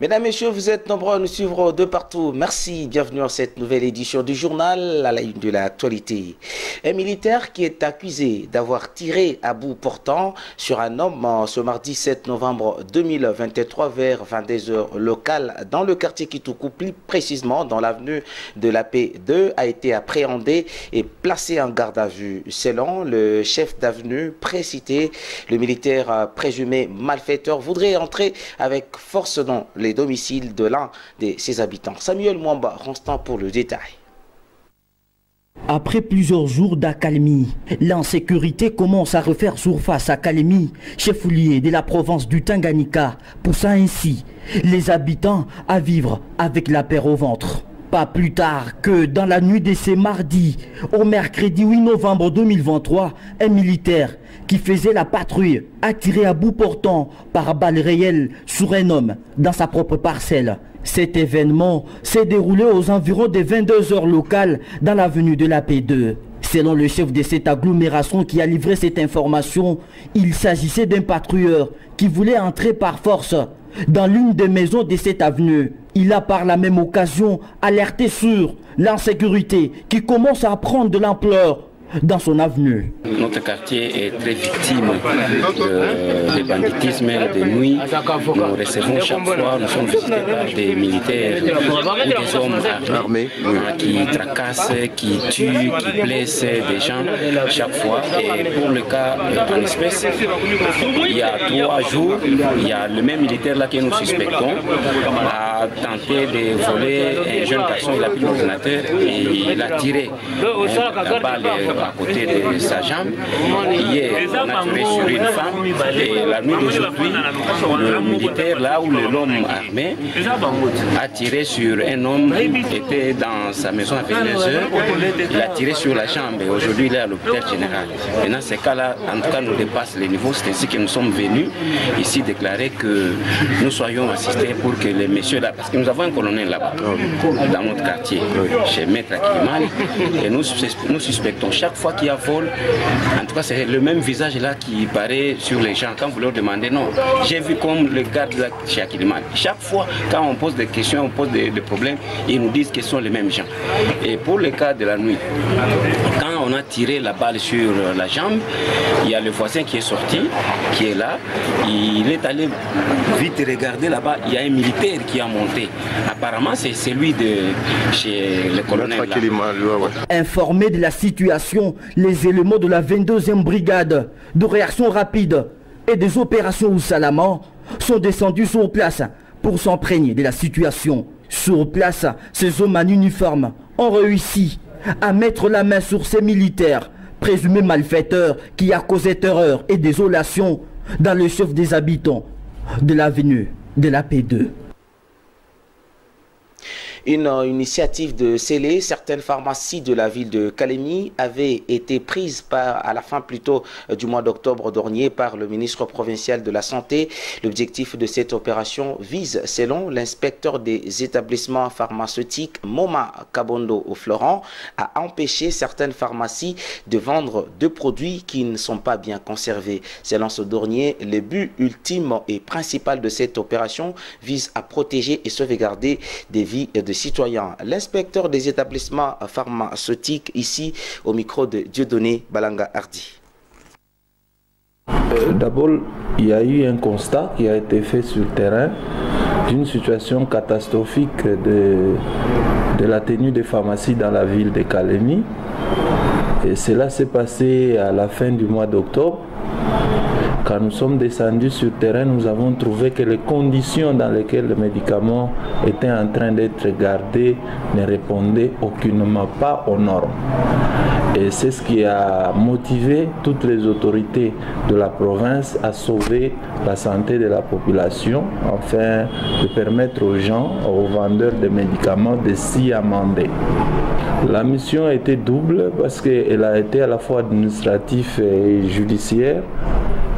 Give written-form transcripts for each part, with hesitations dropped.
Mesdames, Messieurs, vous êtes nombreux à nous suivre de partout. Merci, bienvenue à cette nouvelle édition du journal à la une de l'actualité. Un militaire qui est accusé d'avoir tiré à bout portant sur un homme ce mardi 7 novembre 2023 vers 22h locales dans le quartier Kitoukou, plus précisément dans l'avenue de la Paix 2, a été appréhendé et placé en garde à vue. Selon le chef d'avenue précité, le militaire présumé malfaiteur voudrait entrer avec force dans les domiciles de l'un de ses habitants. Samuel Mwamba, Constant pour le détail. Après plusieurs jours d'accalmie, l'insécurité commence à refaire surface à Kalemi, chef-lieu de la province du Tanganyika, poussant ainsi les habitants à vivre avec la peur au ventre. Pas plus tard que dans la nuit de ce mardi au mercredi 8 novembre 2023, un militaire qui faisait la patrouille a tiré à bout portant par balle réelle sur un homme dans sa propre parcelle. Cet événement s'est déroulé aux environs des 22h locales dans l'avenue de la Paix 2. Selon le chef de cette agglomération qui a livré cette information, il s'agissait d'un patrouilleur qui voulait entrer par force dans l'une des maisons de cette avenue. Il a par la même occasion alerté sur l'insécurité qui commence à prendre de l'ampleur dans son avenue. Notre quartier est très victime de banditisme de nuit. Nous recevons chaque fois, nous sommes visités par des militaires ou des hommes armés qui tracassent, qui tuent, qui blessent des gens chaque fois. Et pour le cas en espèce, il y a 3 jours, il y a le même militaire là que nous suspectons a tenté de voler un jeune garçon, il a pris l'ordinateur et il a tiré la balle à côté de sa jambe. Hier, on a tiré sur une femme et la nuit d'aujourd'hui, le militaire là où l'homme armé a tiré sur un homme qui était dans sa maison à 22h. Il a tiré sur la jambe et aujourd'hui il est à l'hôpital général. Et dans ces cas-là, en tout cas, nous dépasse les niveaux. C'est ainsi que nous sommes venus ici déclarer que nous soyons assistés pour que les messieurs là, parce que nous avons un colonel là-bas, dans notre quartier, chez Maître Akimal, et nous suspectons chaque fois qu'il y a vol, en tout cas c'est le même visage là qui paraît sur les gens. Quand vous leur demandez, non, j'ai vu comme le garde là chez Akimal. Chaque fois quand on pose des questions, on pose des problèmes, ils nous disent que ce sont les mêmes gens. Et pour le cas de la nuit, quand on a tiré la balle sur la jambe, il y a le voisin qui est sorti, qui est là, il est allé vite regarder là-bas, il y a un militaire qui a monté. Apparemment c'est celui de chez le colonel là. Informé de la situation, les éléments de la 22e brigade de réaction rapide et des opérations Oussalama sont descendus sur place pour s'imprégner de la situation. Sur place, ces hommes en uniforme ont réussi à mettre la main sur ces militaires présumés malfaiteurs qui a causé terreur et désolation dans le chef des habitants de l'avenue de la Paix 2. Une initiative de sceller certaines pharmacies de la ville de Kalemi avait été prise à la fin plutôt du mois d'octobre dernier par le ministre provincial de la Santé. L'objectif de cette opération vise, selon l'inspecteur des établissements pharmaceutiques Moma Kabondo au Florent, à empêcher certaines pharmacies de vendre des produits qui ne sont pas bien conservés. Selon ce dernier, le but ultime et principal de cette opération vise à protéger et sauvegarder des vies de citoyens. L'inspecteur des établissements pharmaceutiques ici au micro de Dieudonné Balanga Hardy. D'abord, il y a eu un constat qui a été fait sur le terrain d'une situation catastrophique de la tenue des pharmacies dans la ville de Kalemi. Et cela s'est passé à la fin du mois d'octobre. Quand nous sommes descendus sur le terrain, nous avons trouvé que les conditions dans lesquelles le médicament était en train d'être gardé ne répondaient aucunement pas aux normes. Et c'est ce qui a motivé toutes les autorités de la province à sauver la santé de la population, afin de permettre aux gens, aux vendeurs de médicaments de s'y amender. La mission était double parce qu'elle a été à la fois administrative et judiciaire.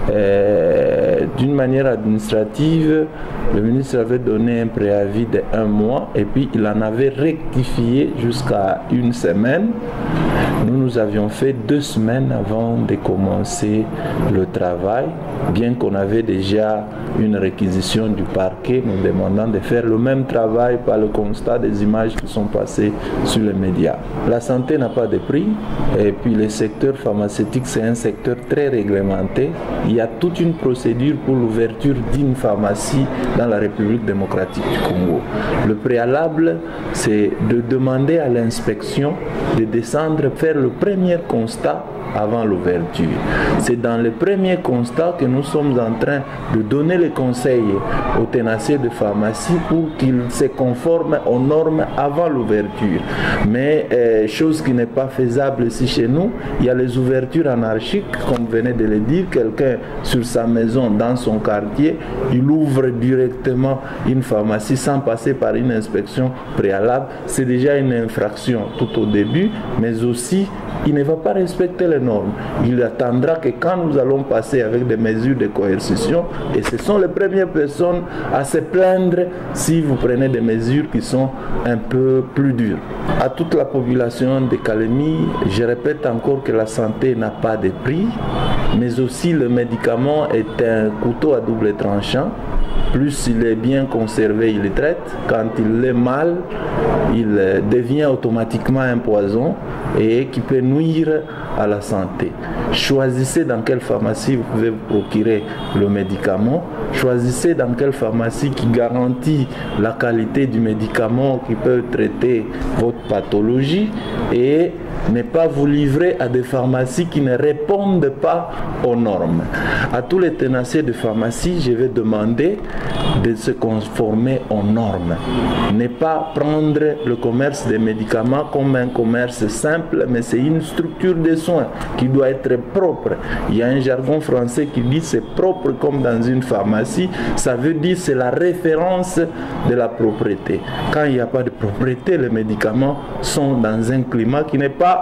D'une manière administrative, le ministre avait donné un préavis de 1 mois et puis il en avait rectifié jusqu'à 1 semaine. Nous avions fait 2 semaines avant de commencer le travail, bien qu'on avait déjà une réquisition du parquet nous demandant de faire le même travail par le constat des images qui sont passées sur les médias. La santé n'a pas de prix et puis le secteur pharmaceutique, c'est un secteur très réglementé. Il y a toute une procédure pour l'ouverture d'une pharmacie dans la République démocratique du Congo. Le préalable, c'est de demander à l'inspection de descendre faire le premier constat avant l'ouverture. C'est dans le premier constat que nous sommes en train de donner les conseils aux tenanciers de pharmacie pour qu'ils se conforment aux normes avant l'ouverture. Mais chose qui n'est pas faisable ici chez nous, il y a les ouvertures anarchiques, comme venait de le dire, quelqu'un sur sa maison, dans son quartier, il ouvre directement une pharmacie sans passer par une inspection préalable. C'est déjà une infraction tout au début, mais aussi il ne va pas respecter les normes. Il attendra que quand nous allons passer avec des mesures de coercition, et ce sont les premières personnes à se plaindre si vous prenez des mesures qui sont un peu plus dures. À toute la population de Kalemi, je répète encore que la santé n'a pas de prix, mais aussi le médicament est un couteau à double tranchant. Plus il est bien conservé, il le traite. Quand il est mal, il devient automatiquement un poison et qui peut nuire à la santé. Choisissez dans quelle pharmacie vous pouvez vous procurer le médicament. Choisissez dans quelle pharmacie qui garantit la qualité du médicament qui peut traiter votre pathologie et ne pas vous livrer à des pharmacies qui ne répondent pas aux normes. À tous les tenanciers de pharmacie, je vais demander de se conformer aux normes. Ne pas prendre le commerce des médicaments comme un commerce simple, mais c'est une structure de soins qui doit être propre. Il y a un jargon français qui dit c'est propre comme dans une pharmacie. Ça veut dire c'est la référence de la propreté. Quand il n'y a pas de propreté, les médicaments sont dans un climat qui n'est pas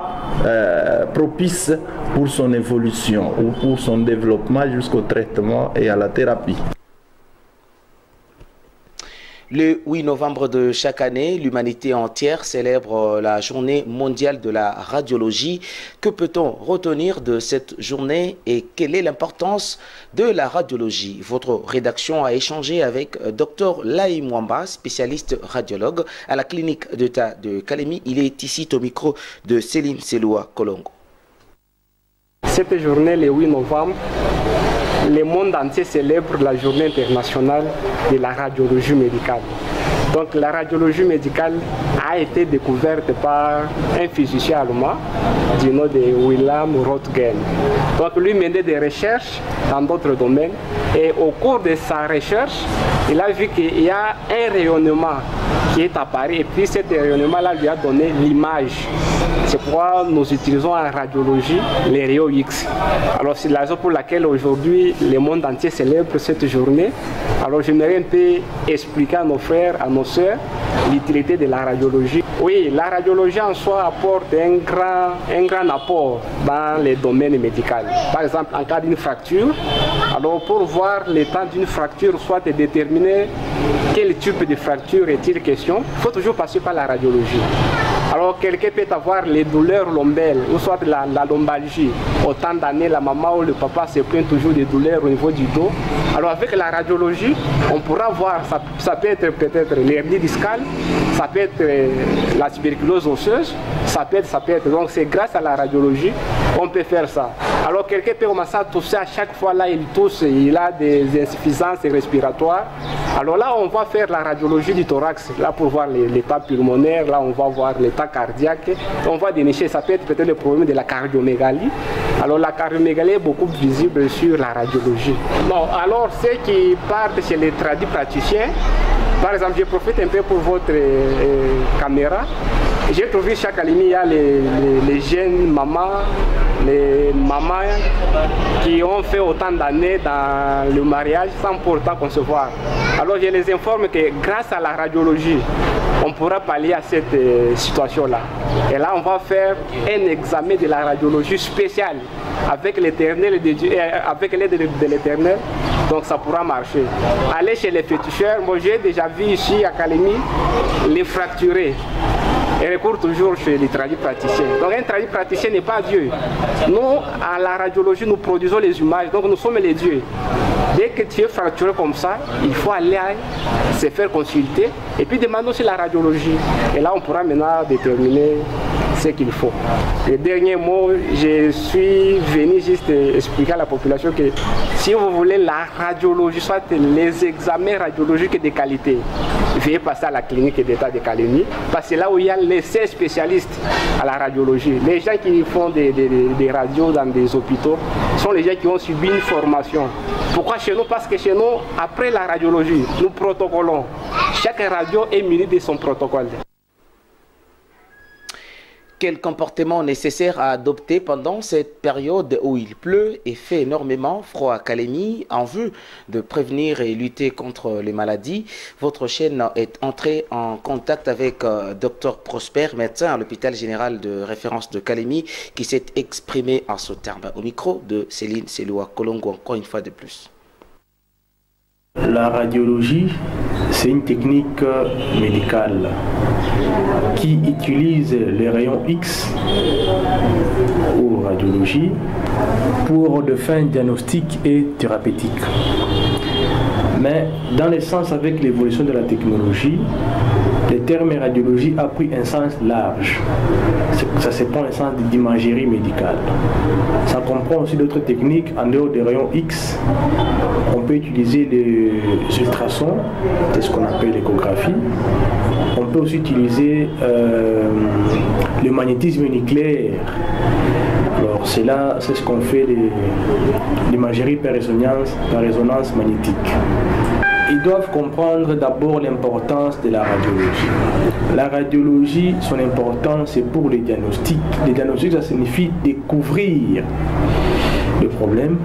propice pour son évolution ou pour son développement jusqu'au traitement et à la thérapie. Le 8 novembre de chaque année, l'humanité entière célèbre la journée mondiale de la radiologie. Que peut-on retenir de cette journée et quelle est l'importance de la radiologie? Votre rédaction a échangé avec Dr Lai Mwamba, spécialiste radiologue à la clinique d'État de Kalemi. Il est ici au micro de Selim Seloua Kolongo. Cette journée, le 8 novembre, le monde entier célèbre la journée internationale de la radiologie médicale. Donc la radiologie médicale a été découverte par un physicien allemand du nom de Wilhelm Röntgen. Donc lui menait des recherches dans d'autres domaines et au cours de sa recherche, il a vu qu'il y a un rayonnement qui est apparu et puis cet rayonnement-là lui a donné l'image. C'est pourquoi nous utilisons en radiologie les rayons X. Alors c'est la raison pour laquelle aujourd'hui le monde entier célèbre cette journée. Alors j'aimerais un peu expliquer à nos frères, à nos sœurs, l'utilité de la radiologie. Oui, la radiologie en soi apporte un grand apport dans les domaines médicaux. Par exemple, en cas d'une fracture, alors pour voir l'état d'une fracture, soit déterminer quel type de fracture est-il question, il faut toujours passer par la radiologie. Alors quelqu'un peut avoir les douleurs lombaires ou soit la lombalgie. Autant d'années, la maman ou le papa se plaint toujours des douleurs au niveau du dos. Alors avec la radiologie, on pourra voir, ça peut être peut-être l'hernie discale, ça peut être la tuberculose osseuse, ça peut être. Donc c'est grâce à la radiologie qu'on peut faire ça. Alors quelqu'un peut commencer à tousser à chaque fois, là il tousse, il a des insuffisances respiratoires. Alors là on va faire la radiologie du thorax, là pour voir l'état pulmonaire, là on va voir l'état cardiaque, on va dénicher, ça peut être peut-être le problème de la cardiomégalie. Alors la cardiomégalie est beaucoup visible sur la radiologie. Bon, alors ceux qui partent chez les tradis praticiens, par exemple je profite un peu pour votre caméra. J'ai trouvé chaque Kalemi, il y a les jeunes mamans, les mamans qui ont fait autant d'années dans le mariage sans pour autant concevoir. Alors je les informe que grâce à la radiologie, on pourra pallier à cette situation-là. Et là, on va faire un examen de la radiologie spéciale avec l'Éternel, avec l'aide de l'Éternel. Donc ça pourra marcher. Aller chez les féticheurs, moi j'ai déjà vu ici à Kalemi les fracturés. Et recourt toujours chez les tradipraticiens. Donc un tradipraticien n'est pas Dieu. Nous, à la radiologie, nous produisons les images, donc nous sommes les dieux. Dès que tu es fracturé comme ça, il faut aller se faire consulter et puis demander aussi la radiologie. Et là, on pourra maintenant déterminer ce qu'il faut. Le dernier mot, je suis venu juste expliquer à la population que si vous voulez la radiologie, soit les examens radiologiques de qualité, veuillez passer à la clinique d'État de Kalemi, parce que là où il y a les 16 spécialistes à la radiologie, les gens qui font des radios dans des hôpitaux sont les gens qui ont subi une formation. Pourquoi chez nous? Parce que chez nous, après la radiologie, nous protocolons. Chaque radio est munie de son protocole. Quel comportement nécessaire à adopter pendant cette période où il pleut et fait énormément froid à Kalemi en vue de prévenir et lutter contre les maladies? Votre chaîne est entrée en contact avec Dr Prosper, médecin à l'hôpital général de référence de Kalemi, qui s'est exprimé en ce terme. Au micro de Céline Seloua Kolongo, encore une fois de plus. La radiologie, c'est une technique médicale qui utilise les rayons X ou radiologie pour des fins diagnostiques et thérapeutiques. Mais dans le sens avec l'évolution de la technologie, le terme radiologie a pris un sens large. Ça se prend un sens d'imagerie médicale. Ça comprend aussi d'autres techniques en dehors des rayons X. On peut utiliser les ultrasons, c'est ce qu'on appelle l'échographie. On peut aussi utiliser le magnétisme nucléaire. Alors c'est ce qu'on fait l'imagerie par résonance magnétique. Ils doivent comprendre d'abord l'importance de la radiologie. La radiologie, son importance, c'est pour les diagnostics. Les diagnostics, ça signifie découvrir le problème.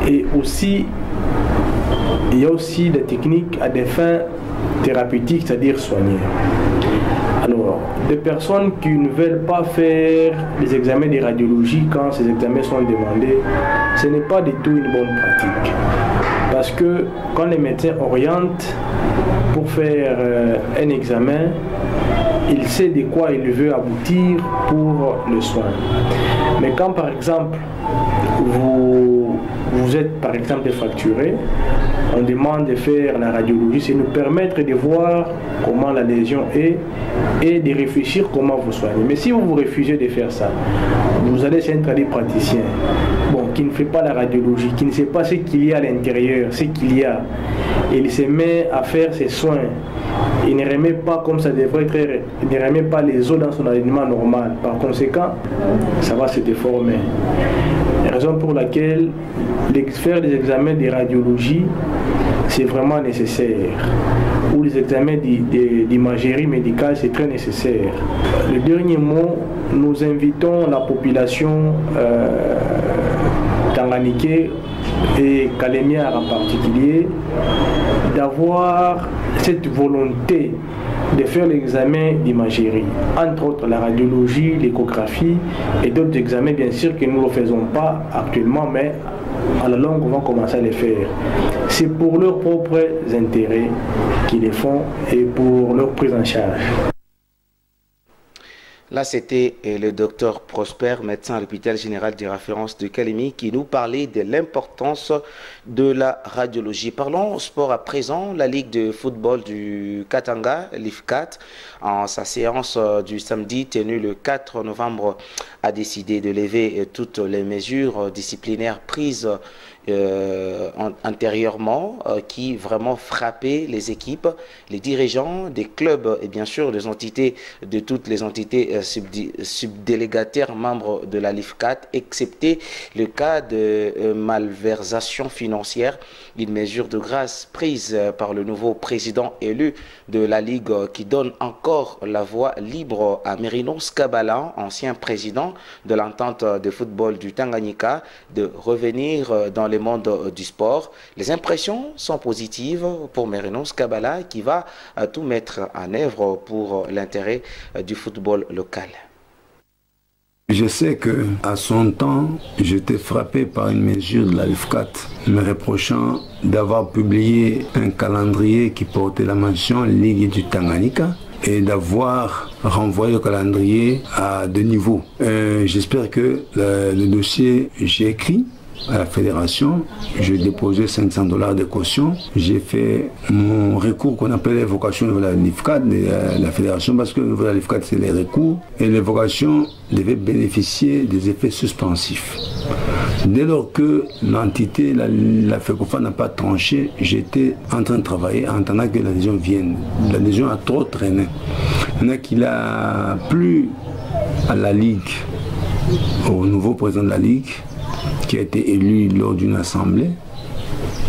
Et aussi, il y a aussi des techniques à des fins thérapeutiques, c'est-à-dire soigner. Alors, des personnes qui ne veulent pas faire les examens de radiologie quand ces examens sont demandés, ce n'est pas du tout une bonne pratique. Parce que quand les médecins orientent pour faire un examen, il sait de quoi il veut aboutir pour le soin. Mais quand par exemple vous êtes par exemple fracturé, on demande de faire la radiologie, c'est nous permettre de voir comment la lésion est et de réfléchir comment vous soignez. Mais si vous refusez de faire ça, vous allez chez un praticien qui ne fait pas la radiologie, qui ne sait pas ce qu'il y a à l'intérieur, ce qu'il y a, et il se met à faire ses soins. Il ne remet pas comme ça devrait être, il ne remet pas les os dans son alignement normal. Par conséquent, ça va se déformer. Raison pour laquelle faire des examens de radiologie, c'est vraiment nécessaire. Ou les examens d'imagerie médicale, c'est très nécessaire. Le dernier mot, nous invitons la population tanganique et calémière en particulier d'avoir cette volonté de faire l'examen d'imagerie, entre autres la radiologie, l'échographie et d'autres examens bien sûr que nous ne faisons pas actuellement, mais à la longue on va commencer à les faire. C'est pour leurs propres intérêts qu'ils les font et pour leur prise en charge. Là, c'était le docteur Prosper, médecin à l'hôpital général de référence de Kalemi, qui nous parlait de l'importance de la radiologie. Parlons sport à présent. La Ligue de football du Katanga, l'IFCAT, en sa séance du samedi tenue le 4 novembre, a décidé de lever toutes les mesures disciplinaires prises antérieurement qui vraiment frappait les équipes, les dirigeants des clubs et bien sûr les entités de toutes les entités subdélégataires membres de la LIFCAT, excepté le cas de malversation financière, une mesure de grâce prise par le nouveau président élu de la Ligue qui donne encore la voie libre à Merinos Kabala, ancien président de l'entente de football du Tanganyika, de revenir dans le monde du sport. Les impressions sont positives pour Merinos Kabala qui va tout mettre en œuvre pour l'intérêt du football local. Je sais qu'à son temps, j'étais frappé par une mesure de la LIFCAT me reprochant d'avoir publié un calendrier qui portait la mention Ligue du Tanganyika et d'avoir renvoyé le calendrier à deux niveaux. J'espère que le dossier, j'ai écrit à la fédération, j'ai déposé $500 de caution, j'ai fait mon recours qu'on appelle l'évocation de la LIFCAT, de la fédération, parce que le niveau de la LIFCAT c'est les recours, et l'évocation devait bénéficier des effets suspensifs. Dès lors que l'entité, la FECOFA n'a pas tranché, j'étais en train de travailler en attendant que l'adhésion vienne. L'adhésion a trop traîné. Maintenant qu'il a plu à la Ligue, au nouveau président de la Ligue, qui a été élu lors d'une assemblée,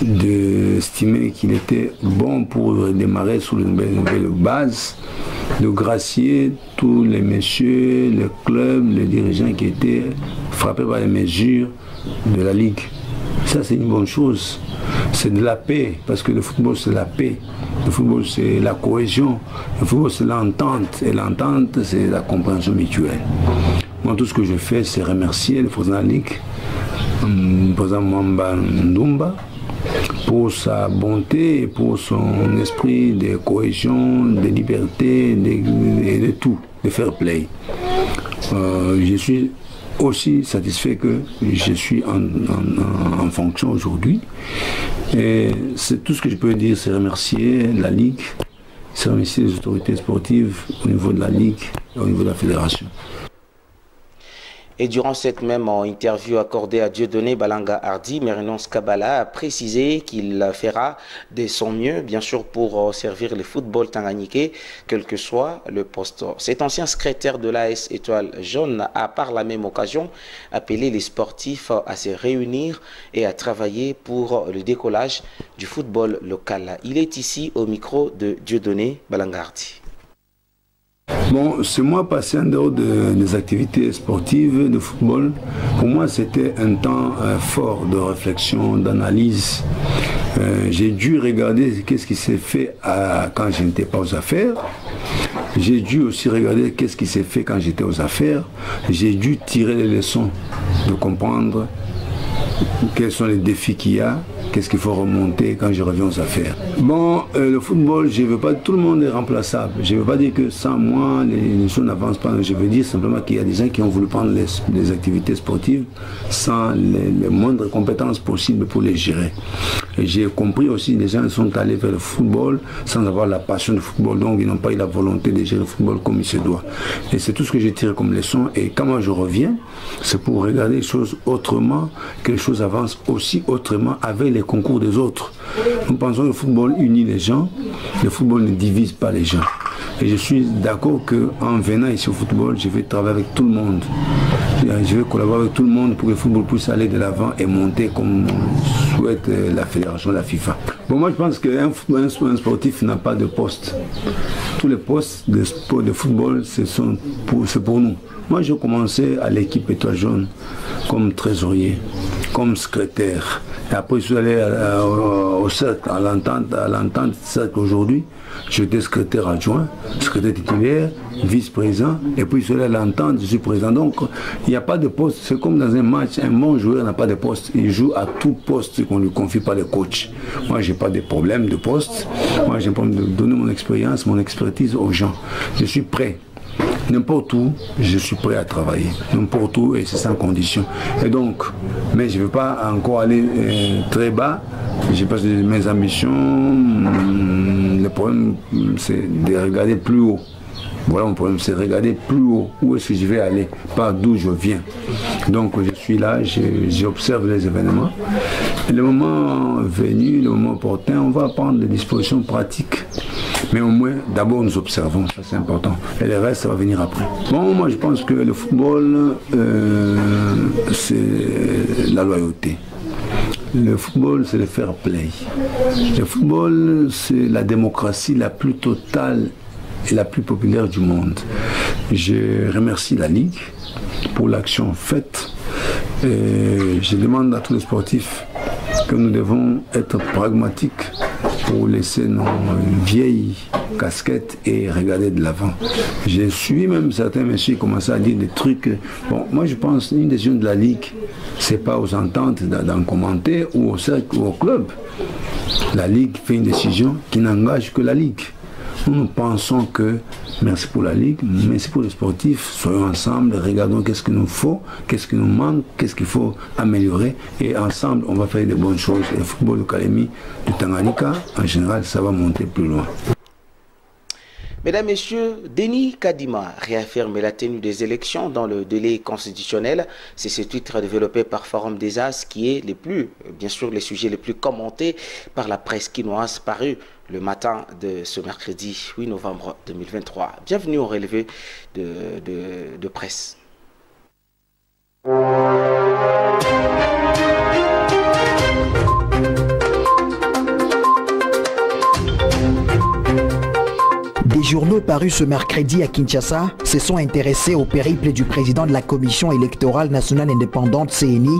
d'estimer qu'il était bon pour démarrer sur une nouvelle base, de gracier tous les messieurs, les clubs, les dirigeants qui étaient frappés par les mesures de la Ligue. Ça, c'est une bonne chose. C'est de la paix, parce que le football, c'est la paix. Le football, c'est la cohésion. Le football, c'est l'entente. Et l'entente, c'est la compréhension mutuelle. Moi, tout ce que je fais, c'est remercier le président de la Ligue, le président Mwamba Ndumba, pour sa bonté et pour son esprit de cohésion, de liberté et de tout, de fair play. Je suis aussi satisfait que je suis en fonction aujourd'hui. Et c'est tout ce que je peux dire, c'est remercier la Ligue, c'est remercier les autorités sportives au niveau de la Ligue et au niveau de la fédération. Et durant cette même interview accordée à Dieudonné Balanga Hardy, Merinos Kabala a précisé qu'il fera de son mieux, bien sûr, pour servir le football tanganyikais, quel que soit le poste. Cet ancien secrétaire de l'AS Étoile Jaune a par la même occasion appelé les sportifs à se réunir et à travailler pour le décollage du football local. Il est ici au micro de Dieudonné Balanga Hardy. Bon, ce mois passé en dehors des activités sportives de football, pour moi c'était un temps fort de réflexion, d'analyse. J'ai dû regarder qu'est-ce qui s'est fait quand je n'étais pas aux affaires. J'ai dû aussi regarder qu'est-ce qui s'est fait quand j'étais aux affaires. J'ai dû tirer les leçons, de comprendre quels sont les défis qu'il y a, qu'est-ce qu'il faut remonter quand je reviens aux affaires. Bon, le football, je ne veux pas, tout le monde est remplaçable. Je ne veux pas dire que sans moi, les choses n'avancent pas. Je veux dire simplement qu'il y a des gens qui ont voulu prendre les activités sportives sans les moindres compétences possibles pour les gérer. J'ai compris aussi que les gens sont allés vers le football sans avoir la passion du football, donc ils n'ont pas eu la volonté de gérer le football comme il se doit. Et c'est tout ce que j'ai tiré comme leçon. Et quand moi je reviens, c'est pour regarder les choses autrement, que les choses avancent aussi autrement avec les concours des autres. Nous pensons que le football unit les gens, le football ne divise pas les gens. Et je suis d'accord qu'en venant ici au football, je vais travailler avec tout le monde. Je vais collaborer avec tout le monde pour que le football puisse aller de l'avant et monter comme souhaite la fédération, la FIFA. Bon, moi je pense qu'un sportif n'a pas de poste. Tous les postes de football, c'est pour nous. Moi j'ai commencé à l'équipe Étoile Jaune comme trésorier, comme secrétaire. Et après je suis allé au cercle, à l'entente cercle aujourd'hui. J'étais secrétaire adjoint, secrétaire titulaire, vice-président, et puis je suis allé à l'entente, je suis président. Donc il n'y a pas de poste, c'est comme dans un match, un bon joueur n'a pas de poste, il joue à tout poste qu'on ne lui confie pas le coach. Moi je n'ai pas de problème de poste, moi j'ai pas de donner mon expérience, mon expertise aux gens. Je suis prêt. N'importe où, je suis prêt à travailler. N'importe où, et c'est sans condition. Et donc, mais je ne veux pas encore aller très bas. J'ai pas mes ambitions. Le problème, c'est de regarder plus haut. Voilà mon problème, c'est regarder plus haut, où est-ce que je vais aller, pas d'où je viens. Donc je suis là, j'observe les événements. Et le moment venu, le moment opportun, on va prendre des dispositions pratiques. Mais au moins, d'abord nous observons, ça c'est important. Et le reste, ça va venir après. Bon, moi je pense que le football, c'est la loyauté. Le football, c'est le fair play. Le football, c'est la démocratie la plus totale et la plus populaire du monde. Je remercie la Ligue pour l'action faite. Et je demande à tous les sportifs que nous devons être pragmatiques pour laisser nos vieilles casquettes et regarder de l'avant. J'ai suivi même certains messieurs qui commençaient à dire des trucs. Bon, moi je pense une décision de la Ligue, c'est pas aux ententes d'en commenter ou au cercle ou au club. La Ligue fait une décision qui n'engage que la Ligue. Nous pensons que, merci pour la Ligue, merci pour les sportifs, soyons ensemble, regardons qu'est-ce qu'il nous faut, qu'est-ce qui nous manque, qu'est-ce qu'il faut améliorer, et ensemble on va faire de bonnes choses. Et le football de Kalemi, du Tanganyika, en général, ça va monter plus loin. Mesdames, Messieurs, Denis Kadima réaffirme la tenue des élections dans le délai constitutionnel. C'est ce titre développé par Forum des As qui est bien sûr, les sujets les plus commentés par la presse quinoise paru le matin de ce mercredi 8 novembre 2023. Bienvenue au relevé de presse. Des journaux parus ce mercredi à Kinshasa se sont intéressés au périple du président de la Commission électorale nationale indépendante CENI,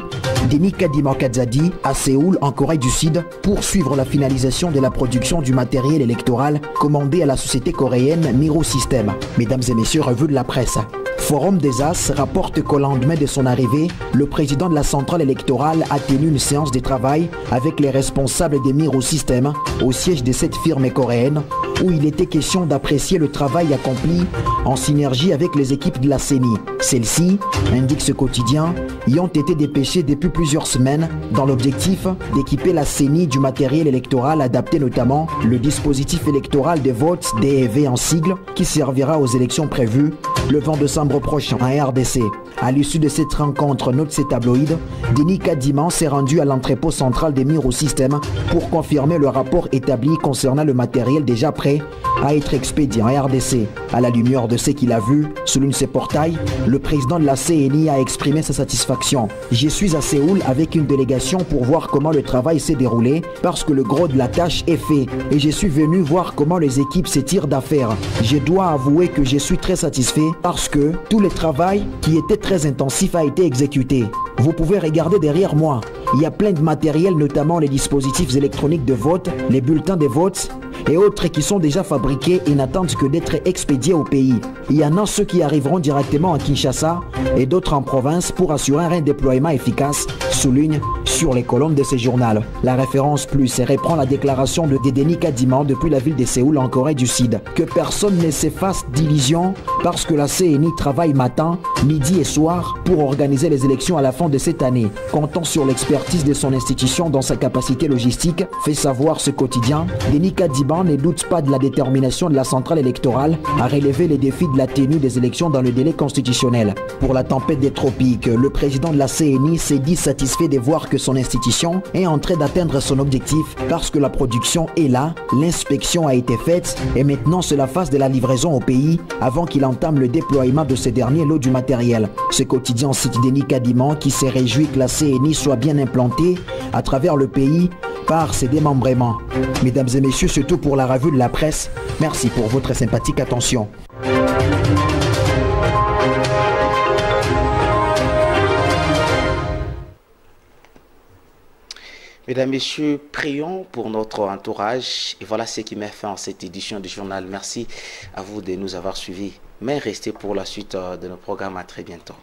Denis Kadima Kadzadi, à Séoul, en Corée du Sud, pour suivre la finalisation de la production du matériel électoral commandé à la société coréenne Miro System. Mesdames et messieurs, revue de la presse. Forum des As rapporte qu'au lendemain de son arrivée, le président de la centrale électorale a tenu une séance de travail avec les responsables des Miro System au siège de cette firme coréenne, où il était question d'apprécier le travail accompli en synergie avec les équipes de la CENI. Celles-ci, indique ce quotidien, y ont été dépêchées depuis plusieurs semaines dans l'objectif d'équiper la CENI du matériel électoral adapté, notamment le dispositif électoral de vote DEV en sigle qui servira aux élections prévues le 20 décembre prochain en RDC. À l'issue de cette rencontre, note ces tabloïds, Denis Kadima s'est rendu à l'entrepôt central des Miro System pour confirmer le rapport établi concernant le matériel déjà prêt à être expédié en RDC. À la lumière de ce qu'il a vu, souligne ses portails, le président de la CENI a exprimé sa satisfaction. Je suis à Séoul avec une délégation pour voir comment le travail s'est déroulé parce que le gros de la tâche est fait et je suis venu voir comment les équipes s'étirent d'affaires. Je dois avouer que je suis très satisfait parce que tout le travail qui était très intensif a été exécuté. Vous pouvez regarder derrière moi. Il y a plein de matériel, notamment les dispositifs électroniques de vote, les bulletins de vote et autres qui sont déjà fabriqués et n'attendent que d'être expédiés au pays. Il y en a ceux qui arriveront directement à Kinshasa et d'autres en province pour assurer un déploiement efficace, souligne sur les colonnes de ce journal. La référence plus reprend la déclaration de Denis Kadima depuis la ville de Séoul en Corée du Sud. Que personne ne se fasse d'illusions parce que la CENI travaille matin, midi et soir pour organiser les élections à la fin de cette année. Comptant sur l'expertise de son institution dans sa capacité logistique, fait savoir ce quotidien, Denis Kadima ne doute pas de la détermination de la centrale électorale à relever les défis de la tenue des élections dans le délai constitutionnel. Pour la tempête des tropiques, le président de la CENI s'est dit satisfait de voir que son institution est en train d'atteindre son objectif parce que la production est là, l'inspection a été faite et maintenant c'est la phase de la livraison au pays avant qu'il entame le déploiement de ce dernier lot du matériel. Ce quotidien cite Denis Kadima qui s'est réjoui que la CENI soit bien implantée à travers le pays par ses démembrements. Mesdames et messieurs, c'est tout pour la revue de la presse. Merci pour votre sympathique attention. Mesdames, Messieurs, prions pour notre entourage. Et voilà ce qui met fin à cette édition du journal. Merci à vous de nous avoir suivis. Mais restez pour la suite de nos programmes. À très bientôt.